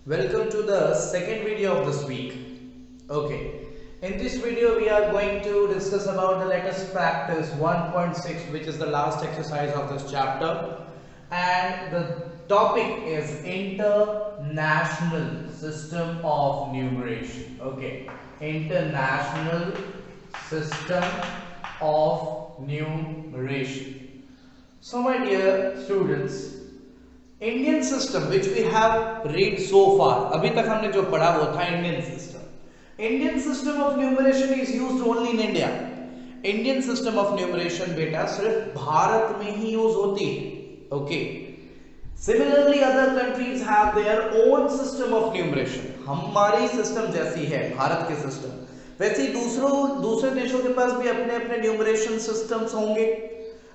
Welcome to the second video of this week. Okay, in this video we are going to discuss about the latest practice 1.6, which is the last exercise of this chapter, and the topic is international system of numeration. Okay, international system of numeration. So my dear students, Indian system which we have read so far, अभी तक हमने जो पढ़ा वो था Indian system. Indian system of numeration is used only in India. Indian system of numeration बेटा सिर्फ भारत में ही यूज होती है. Okay, similarly other countries have their own system of numeration. हमारी सिस्टम जैसी है भारत के सिस्टम, वैसे ही दूसरे देशों के पास भी अपने अपने न्यूमरेशन सिस्टम्स होंगे.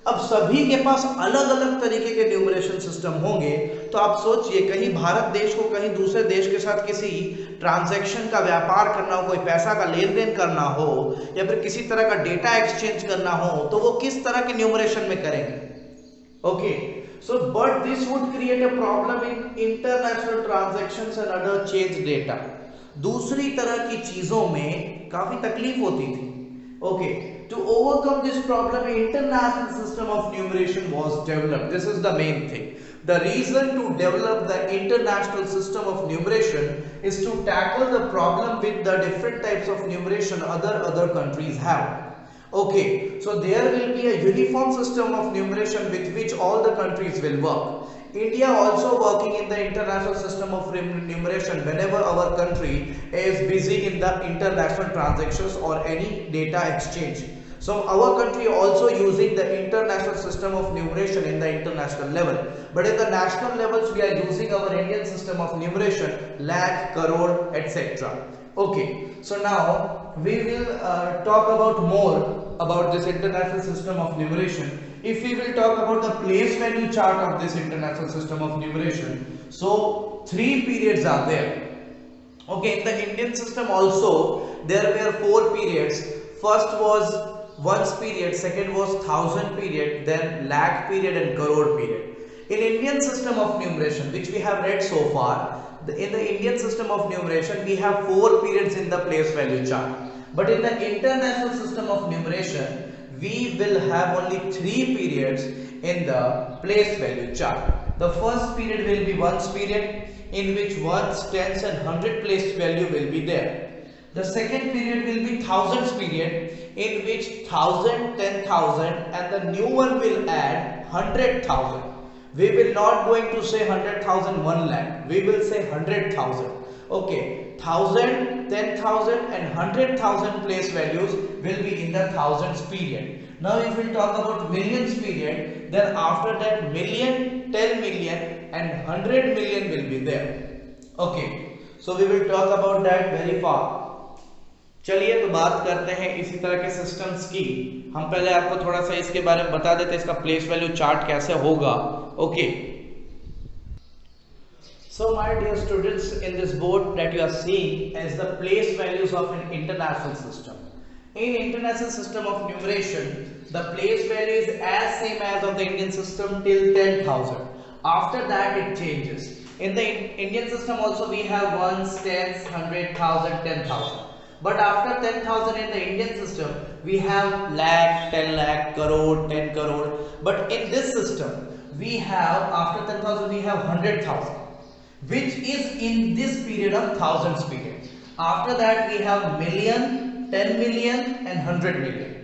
अब सभी के पास अलग अलग तरीके के न्यूमरेशन सिस्टम होंगे, तो आप सोचिए कहीं भारत देश को कहीं दूसरे देश के साथ किसी ट्रांजैक्शन का व्यापार करना हो, कोई पैसा का लेन देन करना हो, या फिर किसी तरह का डेटा एक्सचेंज करना हो, तो वो किस तरह के न्यूमरेशन में करेंगे. Okay, so but this would create a problem in international transactions and other change data. दूसरी तरह की चीजों में काफी तकलीफ होती थी. Okay, to overcome this problem, international system of numeration was developed. This is the main thing. The reason to develop the international system of numeration is to tackle the problem with the different types of numeration other countries have. Okay, so there will be a uniform system of numeration with which all the countries will work. India also working in the international system of numeration whenever our country is busy in the international transactions or any data exchange. So our country also using the international system of numeration in the international level, but in the national levels we are using our Indian system of numeration, lakh, crore, etc. Okay, so now we will talk about more about this international system of numeration. If we will talk about the place value chart of this international system of numeration, so three periods are there. Okay, in the Indian system also there were four periods. First was ones period, second was thousand period, then lakh period and crore period. In Indian system of numeration which we have read so far, in the Indian system of numeration we have four periods in the place value chart, but in the international system of numeration we will have only three periods in the place value chart. The first period will be ones period in which ones, tens and hundred place value will be there. The second period will be thousands period in which 1000, 10,000 and the new one will add 100,000. We will not going to say 100,000 1 lakh, we will say 100,000. Okay, 1000, 10,000 and 100,000 place values will be in the thousands period. Now if we talk about millions period, then after that million, 10 million and 100 million will be there. Okay, so we will talk about that very far. चलिए तो बात करते हैं इसी तरह के systems की. हम पहले आपको थोड़ा सा इसके बारे में बता देते हैं इसका प्लेस वैल्यू चार्ट कैसे होगा. Okay, so my dear students, in this board that you are seeing as the place values of an international system. In international system of numeration, the place value is as same as of the Indian system till 10,000. After that it changes. In the Indian system also we have ones, tens, 100,000, 10,000. But after 10,000 in the Indian system we have lakh, 10 lakh, crore, 10 crore. But in this system we have after 10,000 we have 100,000. Which is in this period of thousands period. After that we have million, 10 million and 100 million.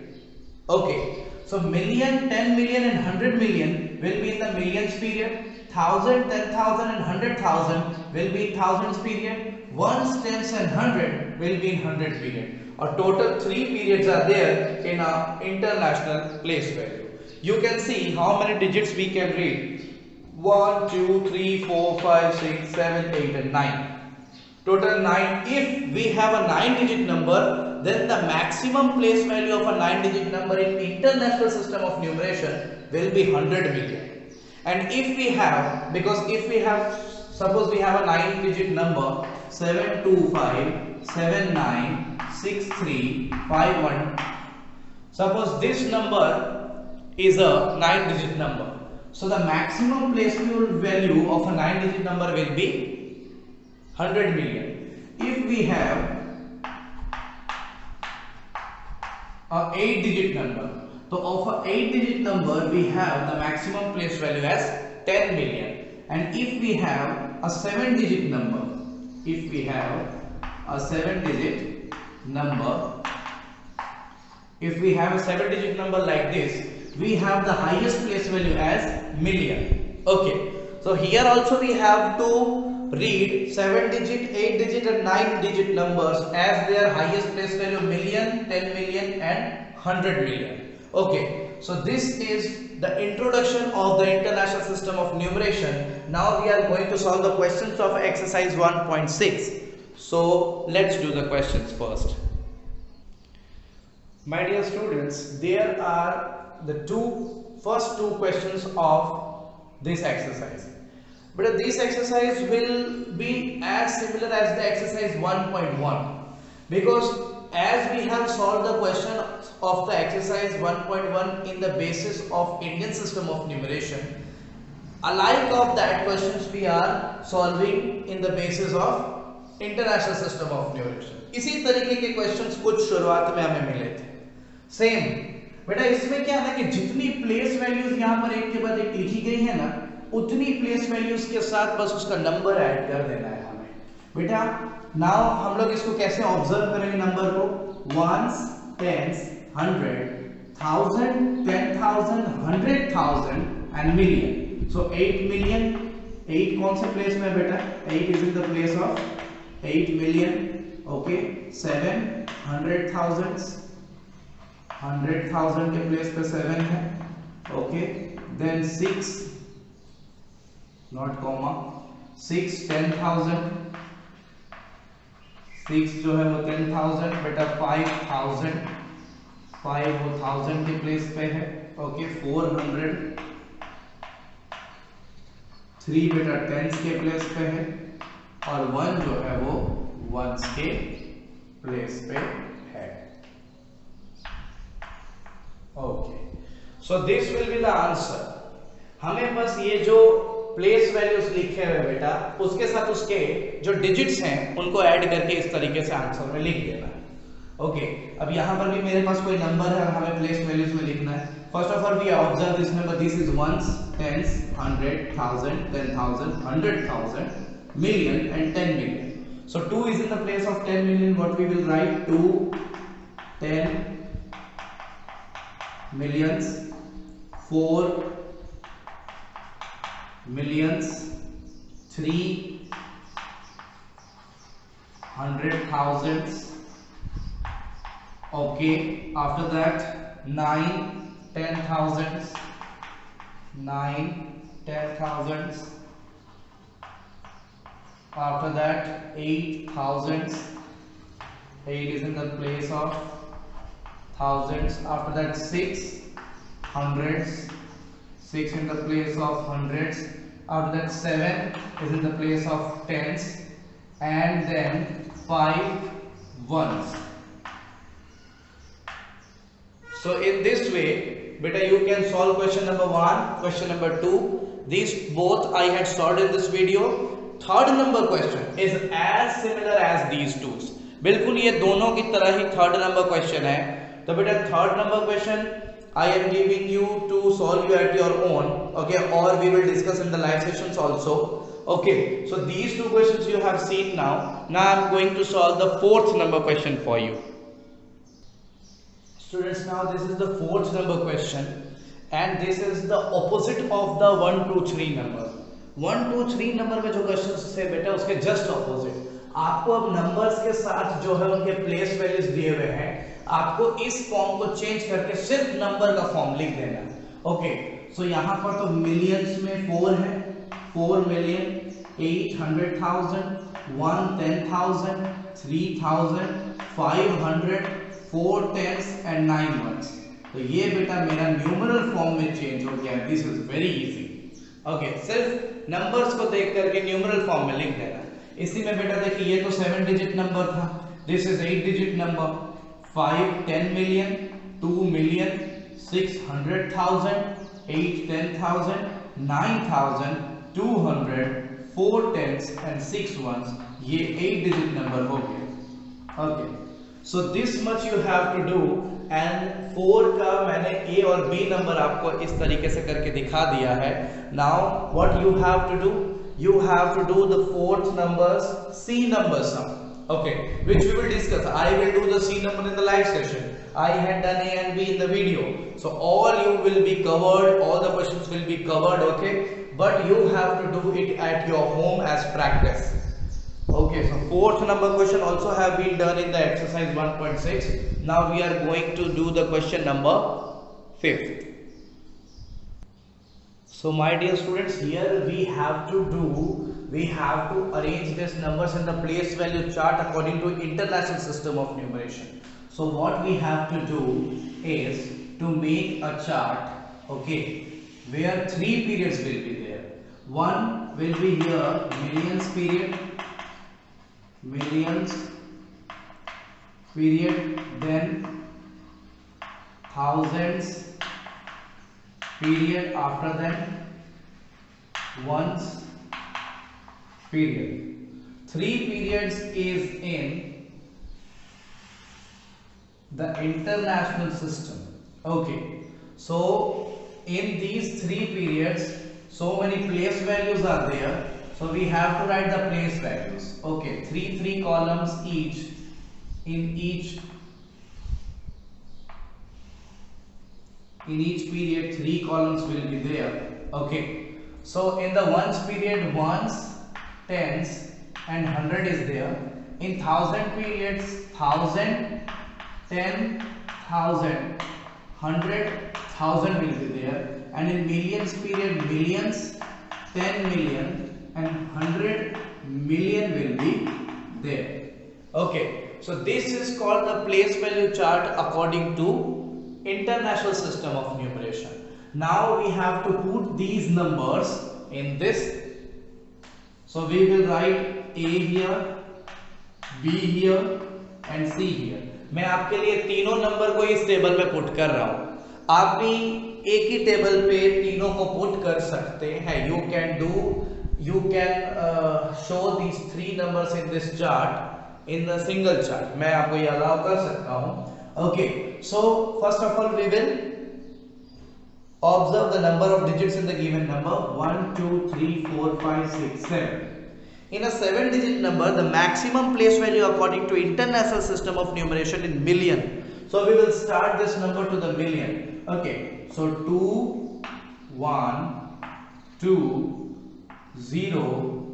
Okay, so million, 10 million and 100 million will be in the millions period. 1000, 10,000 and 100,000 will be in thousands period. Ones, tens and 100 will be in 100 period. Or total three periods are there in our international place value. You can see how many digits we can read. 1, 2, 3, 4, 5, 6, 7, 8 and 9. Total 9. If we have a 9-digit number, then the maximum place value of a 9-digit number in international system of numeration will be 100 million. And if we have, because if we have, suppose we have a 9-digit number 725 796351. Suppose this number is a 9-digit number. So the maximum place value of a 9-digit number will be 100 million. If we have a 8-digit number, so of a 8-digit number we have the maximum place value as 10 million. And if we have a 7-digit number, if we have a 7-digit number, if we have a 7-digit number like this, we have the highest place value as million. Okay, so here also we have to read 7-digit, 8-digit and 9-digit numbers as their highest place value million, 10 million and 100 million. Okay, so this is the introduction of the International System of Numeration. Now we are going to solve the questions of exercise 1.6. So let's do the questions first. My dear students, there are the first two questions of this exercise. But this exercise will be as similar as the exercise 1.1, because as we have solved the question of the exercise 1.1 in the basis of Indian system of numeration, alike of that questions we are solving in the basis of International System of Numeration. इसी तरीके के questions कुछ शुरुआत में हमें मिले थे same. बेटा इसमें क्या है कि जितनी प्लेस वैल्यूज यहाँ पर एक के बाद एक लिखी गई है ना, उतनी प्लेस वैल्यूज के साथ बस उसका नंबर ऐड कर देना है हमें। बेटा नाउ हम लोग इसको कैसे ऑब्जर्व करेंगे नंबर को, ones, tens, 100, 1000, 10,000, 100,000 and million. So 8 million, 8 कौन से प्लेस में बेटा, 8 is in the place of 8 million. Okay, 7 100,000, 100,000 के प्लेस पे 7 है। ओके, देन 6 नॉट कॉमा, 6 10,000, 6 जो है वो 10,000। बेटा 5,000, 5 वो 1000 के प्लेस पे है। ओके, 400, 3 बेटा टेंस के प्लेस पे है, और 1 जो है वो वंस के प्लेस पे है। Okay, so this will be the answer. हमें बस ये जो प्लेस वैल्यूज लिखे हुए बेटा उसके साथ उसके जो डिजिट्स हैं उनको ऐड करके इस तरीके से आंसर में लिख देना है। ओके, अब यहाँ पर भी मेरे पास कोई नंबर है, हमें प्लेस वैल्यूज में लिखना है। First of all we observe this number, this is ones, tens, 100, 1000, 10,000, 100,000, million and 10 million. So 2 is in the place of 10 million. What we will write, 2 10 millions, 4 millions, 3 100,000s. Okay, after that 9 10,000s, 9 10,000s. After that 8,000s, 8 is in the place of thousands. After that 6 hundreds, 6 in the place of hundreds. After that 7 is in the place of tens, and then 5 ones. So in this way beta you can solve question number 1, question number 2. These both I had solved in this video. Third number question is as similar as these two. बिल्कुल ये दोनों की तरह ही third number question है। तो बेटा third number question I am giving you to solve you at your own, okay, or we will discuss in the live sessions also. Okay, so these two questions you have seen now. Now I am going to solve the fourth number question for you. Students, now this is the fourth number question, and this is the opposite of the 1 2 3 number. 1 2 3 number में जो question है बेटा उसके just opposite. आपको अब numbers के साथ जो है उनके प्लेस वैल्यूज दिए हुए हैं, आपको इस फॉर्म को चेंज करके सिर्फ नंबर का फॉर्म लिख देना है। ओके, सो यहाँ पर तो मिलियंस में 4 है, 4 मिलियन, 800,000, 1 10,000, 3,000, 500, 4 tens and 9 ones। तो ये बेटा मेरा न्यूमरल फॉर्म में चेंज हो गया। This is very easy. Okay, सिर्फ नंबर्स को देख करके न्यूमरल फॉर्म में लिख देना। इसी में बेटा देखिए ये तो 7 डिजिट नंबर था, this is 8 digit number. 5 10 million, 2 million, 600,000, 8 10,000, 9,200, 4 tens and 6 ones। ये 8 डिजिट नंबर हो गया। Okay, so this much you have to do and 4 का मैंने ए और बी नंबर आपको इस तरीके से करके दिखा दिया है। Now what you have to do, you have to do the fourth numbers C number sum, okay, which we will discuss. I will do the C number in the live session. I had done A and B in the video, so all you will be covered, all the questions will be covered, okay, but you have to do it at your home as practice. Okay, so fourth number question also have been done in the exercise 1.6. Now we are going to do the question number 5th. So my dear students, here we have to arrange these numbers in the place value chart according to international system of numeration. So what we have to do is to make a chart, okay, where 3 periods will be there. One will be here, millions period, then thousands period, after that ones period. 3 periods is in the international system. Okay, so in these 3 periods so many place values are there, so we have to write the place values. Okay, 3 columns each. In each period 3 columns will be there. Okay, so in the ones period, ones, tens and 100 is there. In thousand periods, 1000, 10,000, 100,000 will be there, and in millions period, millions, 10 million and 100 million will be there. Okay, so this is called the place value chart according to international system of numeration. Now we have to put these numbers in this. So we will write A here, B here and C here. मैं आपके लिए तीनों number को इस table में put कर रहा हूं, आप भी एक ही टेबल पे तीनों को पुट कर सकते हैं. You can show these 3 numbers in this chart in the single chart. मैं आपको ये अलाउ कर सकता हूं. Okay, so first of all we will observe the number of digits in the given number 1, 2, 3, 4, 5, 6, 7. In a 7-digit number, the maximum place value according to international system of numeration in million. So we will start this number to the million. Okay, so 2, 1, 2, 0,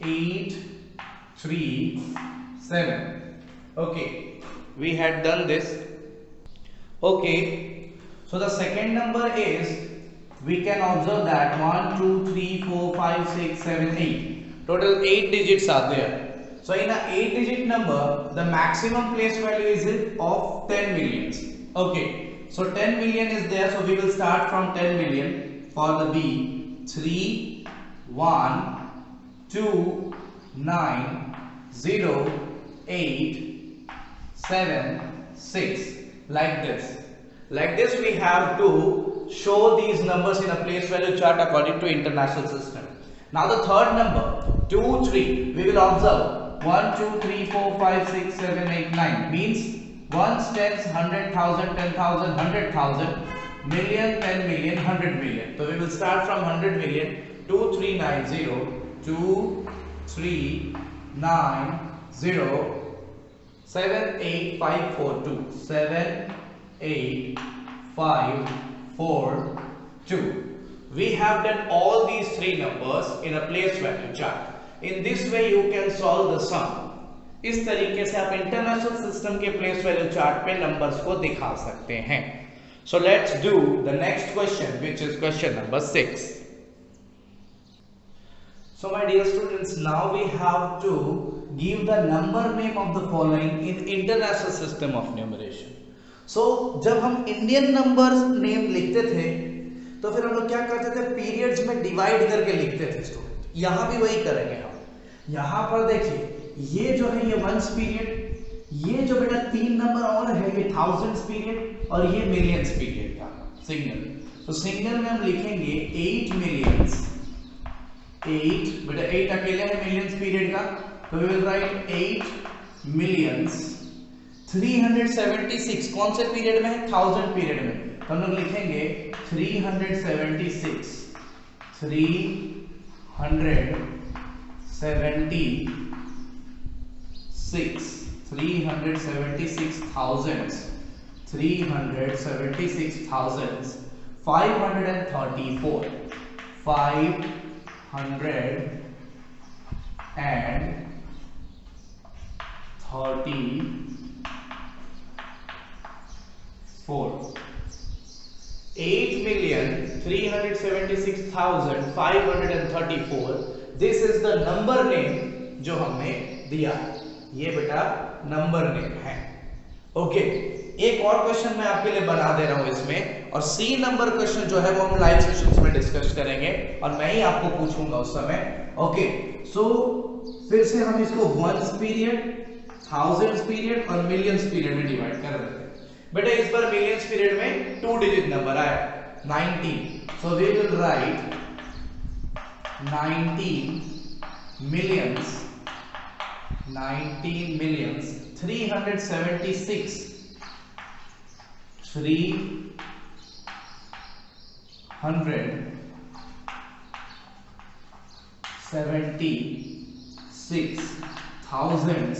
8, 3, 7. Okay, we had done this. Okay, so the second number is, we can observe that 1, 2, 3, 4, 5, 6, 7, 8. Total 8 digits are there. So in a 8-digit number, the maximum place value is of 10 millions. Okay, so 10 million is there, so we will start from 10 million for the B. 3, 1, 2, 9, 0, 8, 7, 6, like this. Like this we have to show these numbers in a place value chart according to international system. Now the third number, 2, 3, we will observe 1, 2, 3, 4, 5, 6, 7, 8, 9, means ones, tens, 100,000, 10,000, 100,000, million, 10 million, 100 million. So we will start from 100 million. 2390, 2390, 78542, 78542. We have done all these 3 numbers in a place value chart. In this way you can solve the sum. इस तरीके से आप international system के place value chart पे numbers को दिखा सकते हैं. So let's do the next question, which is question number 6. So my dear students, now we have to give the number name of the following in international system of numeration. So जब हम Indian numbers name लिखते थे तो फिर हम लोग क्या करते थे, पीरियड्स में डिवाइड करके लिखते थे स्टूडेंट. यहाँ भी वही करेंगे हम. यहाँ पर देखिए, ये जो है ये वंस पीरियड, ये जो बेटा 3 नंबर और है ये थाउजेंड्स पीरियड, और ये मिलियंस पीरियड का सिंगल. तो सिंगल में हम लिखेंगे 8 मिलियंस, 8 बेटा 8 अकेले है मिलियंस पीरियड का, तो वी विल राइट 8 millions 376 कौन से पीरियड में है, 1000 पीरियड में, तो हम लोग लिखेंगे 376 8,376,534 this is the number name जो हमने दिया है, ये बेटा नंबर नेम है। ओके, एक और क्वेश्चन मैं आपके लिए बना दे रहा हूं इसमें, और सी नंबर क्वेश्चन जो है वो हम लाइव सेशंस में डिस्कस करेंगे और मैं ही आपको पूछूंगा उस समय। ओके, सो फिर से हम इसको वंस पीरियड, थाउजेंड्स पीरियड और मिलियंस पीरियड में डिवाइड कर देते हैं। बेटा इस बार मिलियंस पीरियड में 2 डिजिट नंबर आया 19, so we will write 19 millions 376 thousands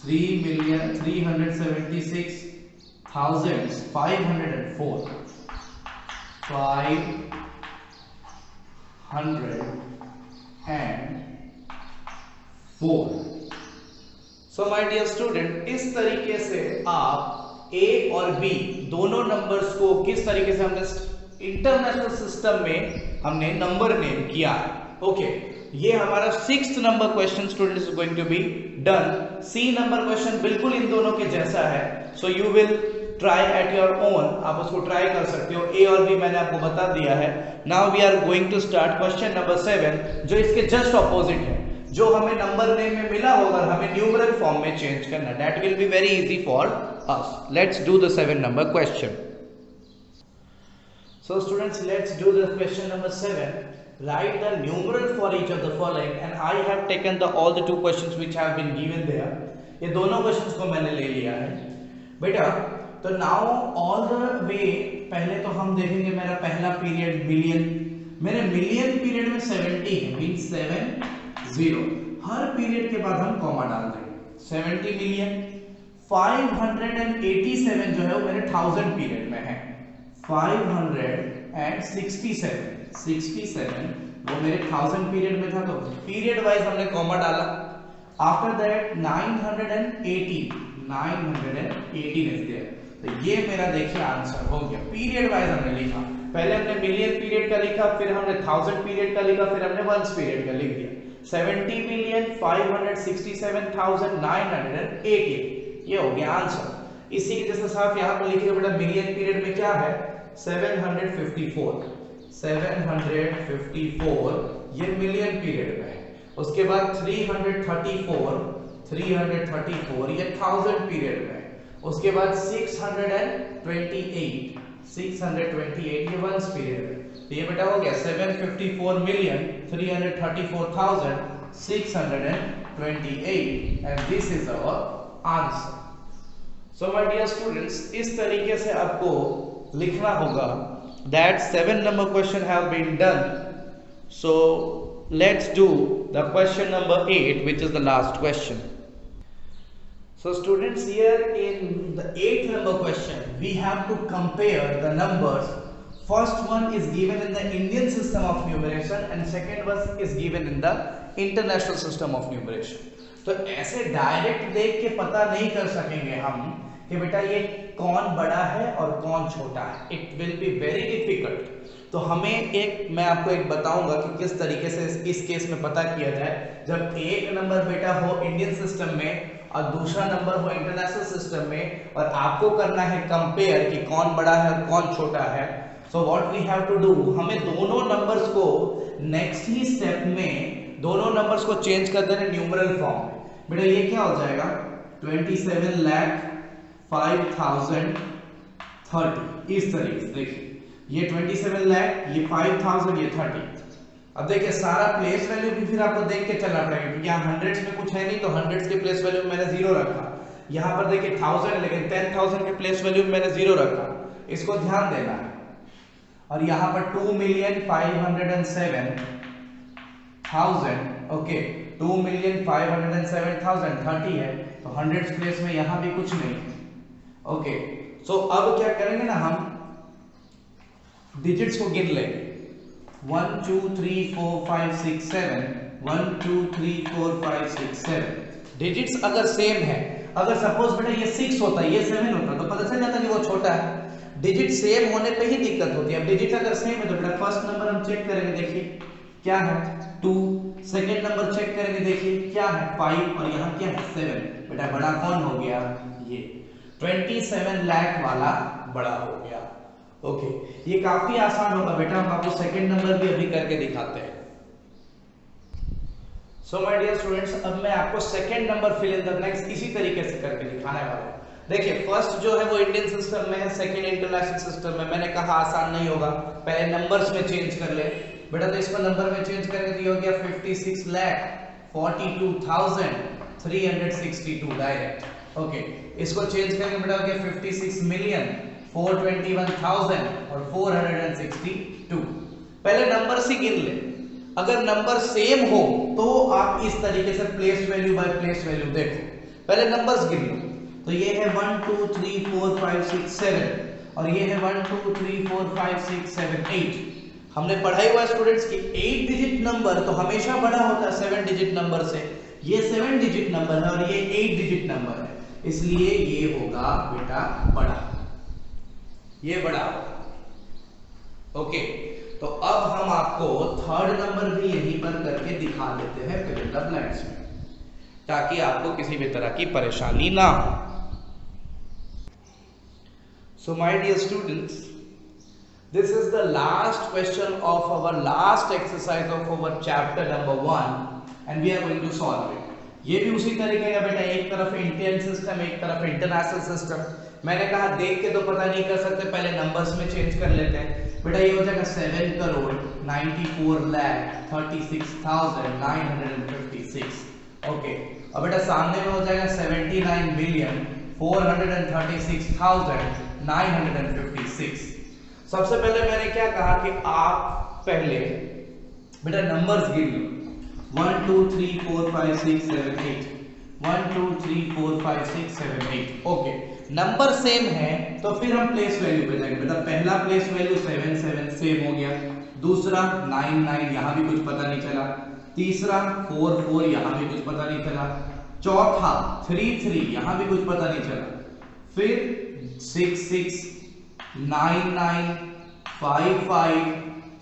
3,376,504 so my dear student, इस तरीके से आप ए और बी दोनों नंबर्स को किस तरीके से हमने इंटरनेशनल सिस्टम में हमने नंबर नेम किया है। ओके, ये हमारा 6th number question students is going to be done. C number question बिल्कुल इन दोनों के जैसा है, so you will try at your own, आप उसको ट्राई कर सकते हो। ए और बी मैंने आपको बता दिया है। Now we are going to start question number 7 जो इसके जस्ट ऑपोजिट है, जो हमें नंबर नेम में मिला होगा हमें न्यूमरल फॉर्म में चेंज करना। That will be very easy for us. Let's do the 7 number question. So students, let's do the question number 7. Write the numeral for each of the following, and I have taken all the 2 questions which have been given there. ये दोनों questions को मैंने ले लिया है बेटा। तो now all the way पहले तो हम देखेंगे मेरा पहला पीरियड मिलियन। मेरे मिलियन पीरियड में 70 है, मींस 70। हर पीरियड के बाद हम कॉमा डाल देंगे 70 मिलियन। 587 जो है वो मेरे 1000 पीरियड में है। 567 वो मेरे 1000 पीरियड में था, तो पीरियड वाइज हमने कॉमा डाला। आफ्टर दैट 918 इज देयर, तो ये मेरा देखिए आंसर हो गया। पीरियड वाइज हमने लिखा, पहले हमने मिलियन पीरियड का लिखा, फिर हमने 1000 पीरियड का लिखा, फिर हमने वंस पीरियड का लिख दिया। 70,567,918 ये हो गया आंसर। इसी के जैसे साफ यहाँ पर लिखिए बेटा, मिलियन पीरियड में क्या है 754 ये मिलियन पीरियड में है। उसके बाद 334 ये 1000 पीरियड में है। उसके बाद 628 ये वंस पीरियड में। तो ये बेटा हो गया 754,334,628 and this is our answer. So my dear students, इस तरीके से आपको लिखना होगा। That 7 number question have been done. So let's do the question number 8, which is the last question. So students, here in the 8th number question we have to compare the numbers. First one is given in the Indian system of numeration and second one is given in the international system of numeration. तो ऐसे direct देख के पता नहीं कर सकेंगे हम कि बेटा ये कौन बड़ा है और कौन छोटा है। It will be very difficult. तो हमें मैं आपको एक बताऊंगा कि किस तरीके से इस केस में पता किया जाए। जब एक नंबर बेटा हो इंडियन सिस्टम में और दूसरा नंबर हो इंटरनेशनल सिस्टम में, और आपको करना है कंपेयर कि कौन बड़ा है और कौन छोटा है। So what we have to do, हमें दोनों नंबर्स को नेक्स्ट ही स्टेप में दोनों नंबर्स को चेंज कर देना न्यूमरल फॉर्म में। बेटा ये क्या हो जाएगा 27,05,030 इस तरीके से। देखिए ये 27 लाख, ये 5000, ये 30। अब देखिए सारा प्लेस वैल्यू भी फिर आपको देख के चलना पड़ेगा, क्योंकि यहाँ हंड्रेड्स में कुछ है नहीं, तो हंड्रेड्स के प्लेस वैल्यू में मैंने 0 रखा। यहाँ पर देखिए 1000 लेकिन 10,000 के प्लेस वैल्यू में मैंने 0 रखा, इसको ध्यान देना है। और यहाँ पर 2,507,000, ओके 2,507,000 30 है, तो हंड्रेड्स प्लेस में यहाँ भी कुछ नहीं। ओके सो अब क्या करेंगे ना, हम डिजिट्स को गिन लेंगे। 1 2 3 4 5 6 7, 1 2 3 4 5 6 7। डिजिट्स अगर सेम है, अगर सपोज बेटा ये 6 होता है, ये 7 होता, तो पता चल जाता कि वो छोटा है। डिजिट सेम होने पे ही दिक्कत होती है। अब डिजिट अगर सेम है तो बेटा फर्स्ट नंबर हम चेक करेंगे, देखिए क्या है 2, सेकंड नंबर चेक करेंगे, देखिए क्या है 5, और यहाँ क्या है 7। बेटा बड़ा कौन हो गया, ये 27 लाख वाला बड़ा हो गया। ओके ये काफी आसान होगा बेटा, हम आपको सेकंड नंबर भी अभी करके दिखाते हैं। सो माय डियर स्टूडेंट्स, अब मैं आपको second number fill in the blanks इसी तरीके से करके दिखाने वाला हूं। देखिए फर्स्ट जो है वो इंडियन सिस्टम में है, सेकंड इंटरनेशनल सिस्टम में। मैंने कहा आसान नहीं होगा, पहले नंबर्स में चेंज कर ले बेटा, तो इसको नंबर में चेंज करेंगे तो ये हो गया 56,42,362 डायरेक्ट। ओके इसको चेंज करेंगे बेटा हो गया 56,421,000 और 462। पहले नंबर से गिन ले, अगर नंबर सेम हो तो आप इस तरीके से place value by place value देखो। पहले नंबर्स गिन लो, तो ये है 1 2 3 4 5 6 7 और ये है 1 2 3 4 5 6 7 8। हमने पढ़ाई हुआ स्टूडेंट्स की 8 डिजिट नंबर तो हमेशा बड़ा होता है 7 डिजिट नंबर से। ये 7 डिजिट नंबर है और ये 8 डिजिट नंबर है, इसलिए ये होगा बेटा बड़ा, ये बड़ा। ओके तो अब हम आपको थर्ड नंबर भी यहीं पर करके दिखा देते हैं फिल इन द ब्लैंक्स में, ताकि आपको किसी भी तरह की परेशानी ना हो। So my dear students, this is the last question of our last exercise of our chapter number 1 and we are going to solve it. ये भी उसी तरीके का बेटा, एक तरफ इंडियन सिस्टम एक तरफ इंटरनेशनल सिस्टम। मैंने कहा देख के तो पता नहीं कर सकते, पहले नंबर्स में चेंज कर लेते हैं बेटा। ये हो जाएगा 7,94,36,956। ओके अब बेटा सामने में हो जाएगा 79,436,956। सबसे पहले मैंने क्या कहा कि आप पहले बेटा नंबर्स गिन लो, 1 2 3 4 5 6 7 8, 1 2 3 4 5 6 7 8। ओके नंबर सेम है तो फिर हम प्लेस वैल्यू पे जाएंगे बेटा। पहला प्लेस वैल्यू 7 7 सेम हो गया, दूसरा 9 9 यहां भी कुछ पता नहीं चला, तीसरा 4 4 यहां भी कुछ पता नहीं चला, चौथा 3 3 यहां भी कुछ पता नहीं चला, फिर 6 6 9 9 5 5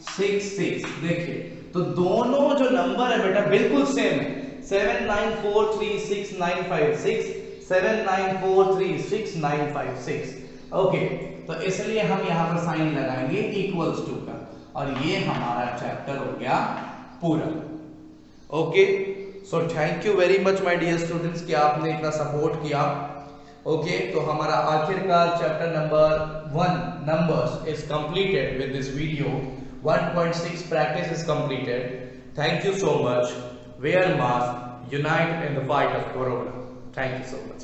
6 6। देखिए तो दोनों जो नंबर है बेटा बिल्कुल सेम है, 79436 79436 ओके तो इसलिए हम यहां पर साइन लगाएंगे इक्वल्स टू का, और ये हमारा चैप्टर हो गया पूरा। Okay so thank you very much my dear students कि आपने इतना सपोर्ट किया। ओके तो हमारा आखिरकार chapter number 1 numbers is completed with this video. 1.6 practice is completed. Thank you so much. Wear mask, unite in the fight of corona. Thank you so much.